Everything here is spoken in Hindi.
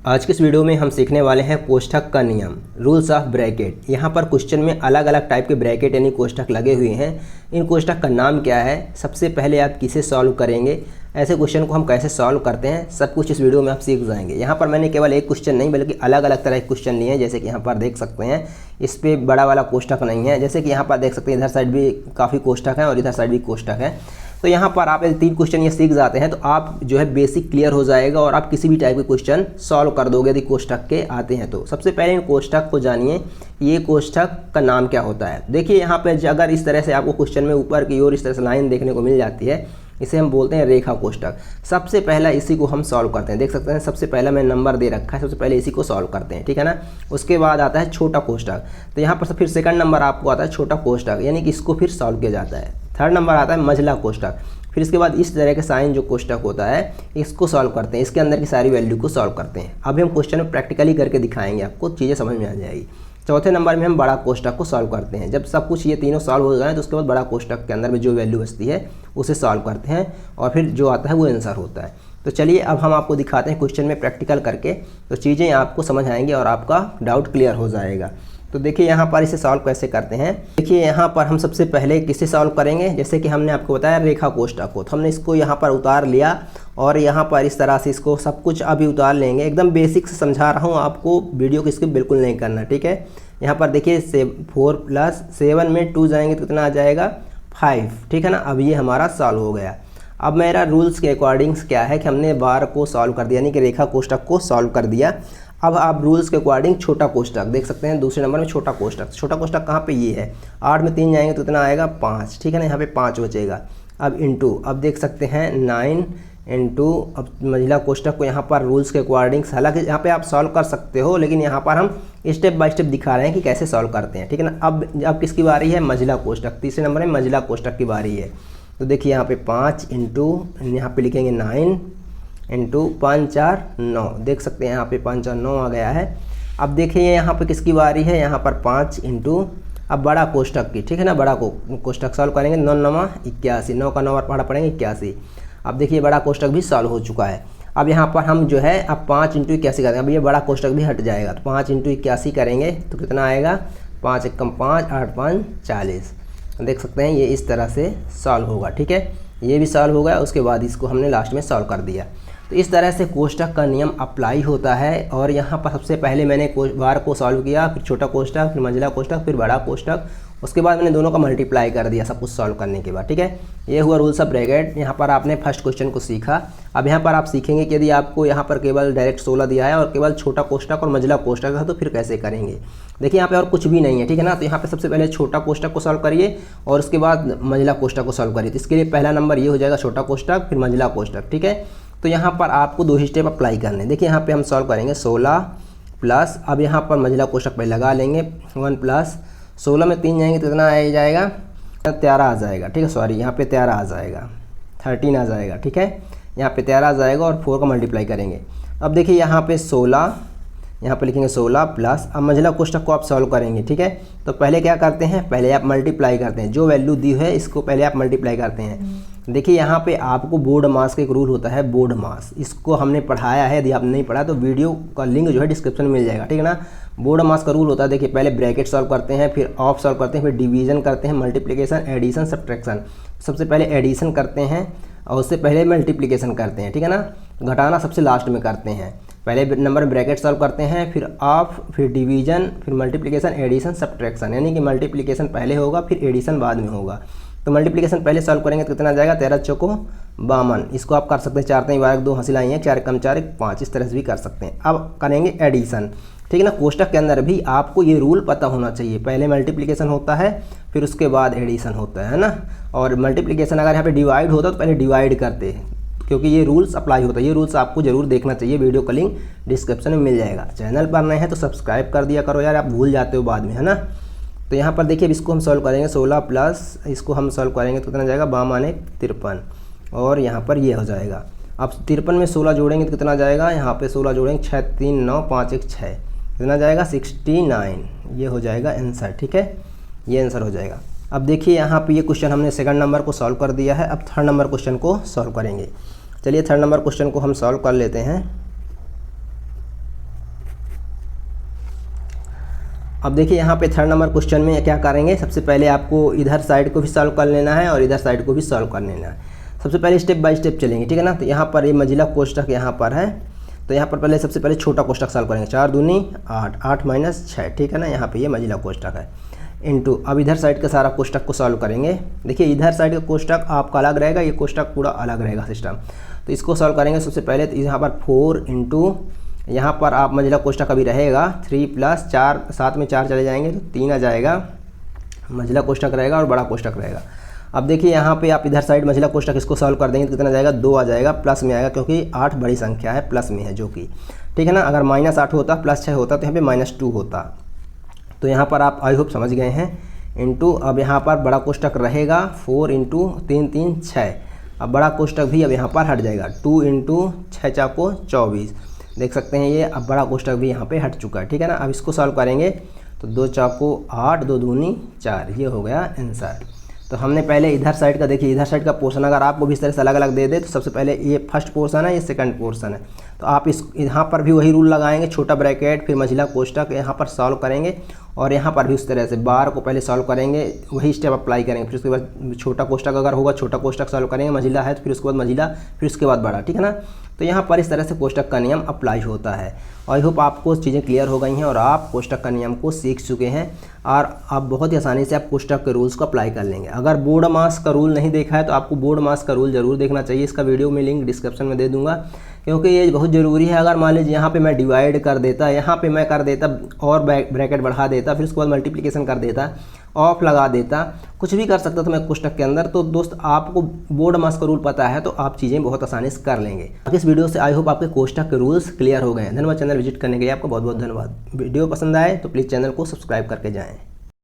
आज के इस वीडियो में हम सीखने वाले हैं कोष्ठक का नियम, रूल्स ऑफ ब्रैकेट। यहाँ पर क्वेश्चन में अलग अलग टाइप के ब्रैकेट यानी कोष्ठक लगे हुए हैं। इन कोष्ठक का नाम क्या है, सबसे पहले आप किसे सॉल्व करेंगे, ऐसे क्वेश्चन को हम कैसे सॉल्व करते हैं, सब कुछ इस वीडियो में आप सीख जाएंगे। यहाँ पर मैंने केवल एक क्वेश्चन नहीं बल्कि अलग अलग तरह के क्वेश्चन लिए हैं। जैसे कि यहाँ पर देख सकते हैं, इस पर बड़ा वाला कोष्ठक नहीं है। जैसे कि यहाँ पर देख सकते हैं, इधर साइड भी काफ़ी कोष्ठक हैं और इधर साइड भी कोष्ठक है। तो यहाँ पर आप 3 क्वेश्चन ये सीख जाते हैं तो आप जो है बेसिक क्लियर हो जाएगा और आप किसी भी टाइप के क्वेश्चन सॉल्व कर दोगे यदि कोष्ठक के आते हैं तो। सबसे पहले इन कोष्ठक को जानिए, ये कोष्ठक का नाम क्या होता है। देखिए यहाँ पे अगर इस तरह से आपको क्वेश्चन में ऊपर की ओर इस तरह से लाइन देखने को मिल जाती है, इसे हम बोलते हैं रेखा कोष्ठक। सबसे पहला इसी को हम सॉल्व करते हैं। देख सकते हैं सबसे पहला मैं नंबर दे रखा है, सबसे पहले इसी को सॉल्व करते हैं, ठीक है ना। उसके बाद आता है छोटा कोष्ठक, तो यहाँ पर फिर सेकंड नंबर आपको आता है छोटा कोष्ठक, यानी कि इसको फिर सॉल्व किया जाता है। थर्ड नंबर आता है मझला कोष्ठक। फिर इसके बाद इस तरह के साइन जो कोष्ठक होता है इसको सॉल्व करते हैं, इसके अंदर की सारी वैल्यू को सॉल्व करते हैं। अभी हम क्वेश्चन में प्रैक्टिकली करके दिखाएंगे, आपको चीज़ें समझ में आ जाएगी। चौथे नंबर में हम बड़ा कोष्ठक को सॉल्व करते हैं। जब सब कुछ ये तीनों सॉल्व हो जाए तो उसके बाद बड़ा कोष्ठक के अंदर में जो वैल्यू बचती है उसे सॉल्व करते हैं और फिर जो आता है वो आंसर होता है। तो चलिए अब हम आपको दिखाते हैं क्वेश्चन में प्रैक्टिकल करके, तो चीज़ें आपको समझ आएंगी और आपका डाउट क्लियर हो जाएगा। तो देखिए यहाँ पर इसे सॉल्व कैसे करते हैं। देखिए यहाँ पर हम सबसे पहले किसे सॉल्व करेंगे, जैसे कि हमने आपको बताया रेखा कोष्ठक को, तो हमने इसको यहाँ पर उतार लिया और यहाँ पर इस तरह से इसको सब कुछ अभी उतार लेंगे। एकदम बेसिक से समझा रहा हूँ आपको, वीडियो को स्किप बिल्कुल नहीं करना, ठीक है। यहाँ पर देखिए 4 + 7 में 2 जाएंगे तो कितना आ जाएगा 5, ठीक है ना। अब ये हमारा सॉल्व हो गया। अब मेरा रूल्स के अकॉर्डिंग्स क्या है कि हमने बार को सॉल्व कर दिया, यानी कि रेखा कोष्ठक को सॉल्व कर दिया। अब आप रूल्स के अकॉर्डिंग छोटा कोष्ठक देख सकते हैं, दूसरे नंबर में छोटा कोष्ठक। छोटा कोष्ठक कहाँ पे ये है, 8 में 3 जाएंगे तो इतना आएगा 5, ठीक है ना। यहाँ पे 5 बचेगा। अब इंटू, अब देख सकते हैं 9 इंटू, अब महिला कोष्ठक को यहाँ पर रूल्स के अकॉर्डिंग, हालांकि यहाँ पे आप सॉल्व कर सकते हो लेकिन यहाँ पर हम स्टेप बाय स्टेप दिखा रहे हैं कि कैसे सॉल्व करते हैं, ठीक है ना। अब किसकी बारी है, महिला कोष्ठक। तीसरे नंबर में महिला कोष्ठक की बारी है। तो देखिए यहाँ पे 5 इंटू, यहाँ पे लिखेंगे 9 इंटू 5 4 9, देख सकते हैं यहाँ पे 5 4 9 आ गया है। अब देखिए यहाँ पे किसकी बारी है, यहाँ पर 5 इंटू, अब बड़ा कोष्ठक की, ठीक है ना। बड़ा को कोष्ठक सॉल्व करेंगे, 9 9 81, 9 का 9 पढ़ा पड़ेंगे 81। अब देखिए बड़ा कोष्ठक भी सॉल्व हो चुका है। अब यहाँ पर हम जो है अब 5 इंटू 81 करेंगे, अब ये बड़ा कोष्ठक भी हट जाएगा। तो 5 इंटू 81 करेंगे तो कितना आएगा, 5 × 5 8 5 40। देख सकते हैं ये इस तरह से सॉल्व होगा, ठीक है। ये भी सॉल्व हो गया, उसके बाद इसको हमने लास्ट में सॉल्व कर दिया। तो इस तरह से कोष्ठक का नियम अप्लाई होता है। और यहाँ पर सबसे पहले मैंने बार को सॉल्व किया, फिर छोटा कोष्ठक, फिर मंझला कोष्ठक, फिर बड़ा कोष्ठक, उसके बाद मैंने दोनों का मल्टीप्लाई कर दिया सब कुछ सॉल्व करने के बाद, ठीक है। ये हुआ रूल्स ऑफ ब्रैकेट। यहाँ पर आपने फर्स्ट क्वेश्चन को सीखा। अब यहाँ पर आप सीखेंगे कि यदि आपको यहाँ पर केवल डायरेक्ट 16 दिया है और केवल छोटा कोष्ठक और मंझला कोष्ठक है तो फिर कैसे करेंगे। देखिए यहाँ पे और कुछ भी नहीं है, ठीक है ना। तो यहाँ पे सबसे पहले छोटा कोष्ठक को सॉल्व करिए और उसके बाद मंझला कोष्ठक को सॉल्व करिए। तो इसके लिए पहला नंबर ये हो जाएगा छोटा कोष्ठक, फिर मंझला कोष्ठक, ठीक है। तो यहाँ पर आपको 2 ही स्टेप अप्लाई करने। देखिए यहाँ पे हम सॉल्व करेंगे 16 प्लस, अब यहाँ पर मंझला कोष्ठक पे लगा लेंगे 1 प्लस 16 में 3 जाएंगे तो इतना आ जाएगा 13 आ जाएगा, ठीक है। सॉरी यहाँ पे 13 आ जाएगा, 13 आ जाएगा, ठीक है। यहाँ पे 13 आ जाएगा और 4 का मल्टीप्लाई करेंगे। अब देखिए यहाँ पे 16, यहाँ पे लिखेंगे 16 प्लस, अब मंझला कोष्ठक को आप सॉल्व करेंगे, ठीक है। तो पहले क्या करते हैं, पहले आप मल्टीप्लाई करते हैं, जो वैल्यू दी है इसको पहले आप मल्टीप्लाई करते हैं। देखिए यहाँ पे आपको बोर्ड मास का एक रूल होता है, बोर्ड मास, इसको हमने पढ़ाया है। यदि आपने नहीं पढ़ा तो वीडियो का लिंक जो है डिस्क्रिप्शन में मिल जाएगा, ठीक है ना। बोर्ड मास का रूल होता है, देखिए पहले ब्रैकेट सॉल्व करते हैं, फिर ऑफ सॉल्व करते हैं, फिर डिवीजन करते हैं, मल्टीप्लिकेशन, एडिशन, सब्ट्रैक्शन। सबसे पहले एडिशन करते हैं और उससे पहले मल्टीप्लिकेशन करते हैं, ठीक है ना। घटाना सबसे लास्ट में करते हैं। पहले नंबर में ब्रैकेट सॉल्व करते हैं, फिर ऑफ, फिर डिवीजन, फिर मल्टीप्लिकेशन, एडिशन, सब्ट्रैक्शन, यानी कि मल्टीप्लिकेशन पहले होगा फिर एडिशन बाद में होगा। तो मल्टीप्लिकेशन पहले सॉल्व करेंगे तो कितना आ जाएगा, 13 चौको 52। इसको आप कर सकते हैं 4 3 12 2 हासिल आई हैं, 4 कम 4 5, इस तरह से भी कर सकते हैं। अब करेंगे एडिशन, ठीक है ना। कोष्ठक के अंदर भी आपको ये रूल पता होना चाहिए, पहले मल्टीप्लिकेशन होता है फिर उसके बाद एडिशन होता है ना। और मल्टीप्लिकेशन अगर यहाँ पे डिवाइड होता तो पहले डिवाइड करते हैं, क्योंकि ये रूल्स अप्लाई होता है। ये रूल्स आपको जरूर देखना चाहिए, वीडियो का लिंक डिस्क्रिप्शन में मिल जाएगा। चैनल पर नए हैं तो सब्सक्राइब कर दिया करो यार, आप भूल जाते हो बाद में, है ना। तो यहाँ पर देखिए इसको हम सॉल्व करेंगे 16 प्लस, इसको हम सॉल्व करेंगे तो कितना जाएगा 52 53, और यहाँ पर ये हो जाएगा। अब 53 में 16 जोड़ेंगे तो कितना जाएगा, यहाँ पे 16 जोड़ेंगे 6 3 9 5 1 6, कितना जाएगा 69। ये हो जाएगा आंसर, ठीक है, ये आंसर हो जाएगा। अब देखिए यहाँ पे ये क्वेश्चन हमने सेकंड नंबर को सॉल्व कर दिया है। अब थर्ड नंबर क्वेश्चन को सॉल्व करेंगे। चलिए थर्ड नंबर क्वेश्चन को हम सॉल्व कर लेते हैं। अब देखिए यहाँ पे थर्ड नंबर क्वेश्चन में क्या करेंगे, सबसे पहले आपको इधर साइड को भी सॉल्व कर लेना है और इधर साइड को भी सॉल्व कर लेना है। सबसे पहले स्टेप बाय स्टेप चलेंगे, ठीक है ना। तो यहाँ पर ये मंजिला कोष्ठक यहाँ पर है, तो यहाँ पर पहले सबसे पहले छोटा कोष्ठक सॉल्व करेंगे। 4 दूनी 8, 8 माइनस 6, ठीक है ना। यहाँ पे ये मंजिला कोष्ठक है इनटू, अब इधर साइड का सारा कोष्ठक को सॉल्व करेंगे। देखिए इधर साइड का कोष्ठक आपका अलग रहेगा, ये कोष्ठक पूरा अलग रहेगा सिस्टम। तो इसको सॉल्व करेंगे सबसे पहले। तो यहाँ पर 4 इंटू, यहाँ पर आप मंजिला कोष्ठक अभी रहेगा 3 + 4, साथ में 4 चले जाएंगे तो 3 आ जाएगा, मंजिला कोष्ठक रहेगा और बड़ा कोष्ठक रहेगा। अब देखिए यहाँ पे आप इधर साइड मंजिला कोष्ठक इसको सॉल्व कर देंगे तो कितना जाएगा, 2 आ जाएगा, प्लस में आएगा क्योंकि 8 बड़ी संख्या है, प्लस में है जो कि, ठीक है ना। अगर -8 होता +6 होता तो यहाँ पे -2 होता। तो यहाँ पर आप आई होप समझ गए हैं। इंटू, अब यहाँ पर बड़ा कोष्ठक रहेगा 4 इंटू 3 3 6, अब बड़ा कोष्ठक भी अब यहाँ पर हट जाएगा। 2 इंटू 6 चाको 24, देख सकते हैं ये अब बड़ा कोष्ठक भी यहाँ पे हट चुका है, ठीक है ना। अब इसको सॉल्व करेंगे तो 2 चाको 8, 2 दूनी 4, ये हो गया आंसर। तो हमने पहले इधर साइड का, देखिए इधर साइड का पोर्शन अगर आपको भी इस तरह से अलग अलग दे दे तो सबसे पहले ये फर्स्ट पोर्शन है, ये सेकंड पोर्शन है। तो आप इस यहाँ पर भी वही रूल लगाएंगे, छोटा ब्रैकेट फिर मंजिला कोष्ठक, यहाँ पर सॉल्व करेंगे और यहाँ पर भी उस तरह से बार को पहले सॉल्व करेंगे, वही स्टेप अप्लाई करेंगे। फिर उसके बाद छोटा कोष्ठक अगर होगा छोटा कोष्ठक सॉल्व करेंगे, मंजिला है तो फिर उसके बाद मंजिला, फिर उसके बाद बड़ा, ठीक है ना। तो यहाँ पर इस तरह से कोष्ठक का नियम अप्लाई होता है। आई होप आपको चीज़ें क्लियर हो गई हैं और आप कोष्ठक का नियम को सीख चुके हैं और आप बहुत ही आसानी से आप कोष्ठक के रूल्स को अप्लाई कर लेंगे। अगर बोर्ड मास का रूल नहीं देखा है तो आपको बोर्ड मास का रूल जरूर देखना चाहिए। इसका वीडियो में लिंक डिस्क्रिप्शन में दे दूंगा क्योंकि ये बहुत ज़रूरी है। अगर मान लीजिए यहाँ पे मैं डिवाइड कर देता, यहाँ पे मैं कर देता और ब्रैकेट बढ़ा देता, फिर उसके बाद मल्टीप्लिकेशन कर देता, ऑफ लगा देता, कुछ भी कर सकता था मैं कोष्ठक के अंदर। तो दोस्त आपको बोर्ड मास का रूल पता है तो आप चीज़ें बहुत आसानी से कर लेंगे। इस वीडियो से आई होप आपके कोष्ठक के रूल्स क्लियर हो गए हैं। धन्यवाद। चैनल विजिट करने के लिए आपका बहुत बहुत धन्यवाद। वीडियो पसंद आए तो प्लीज़ चैनल को सब्सक्राइब करके जाएँ।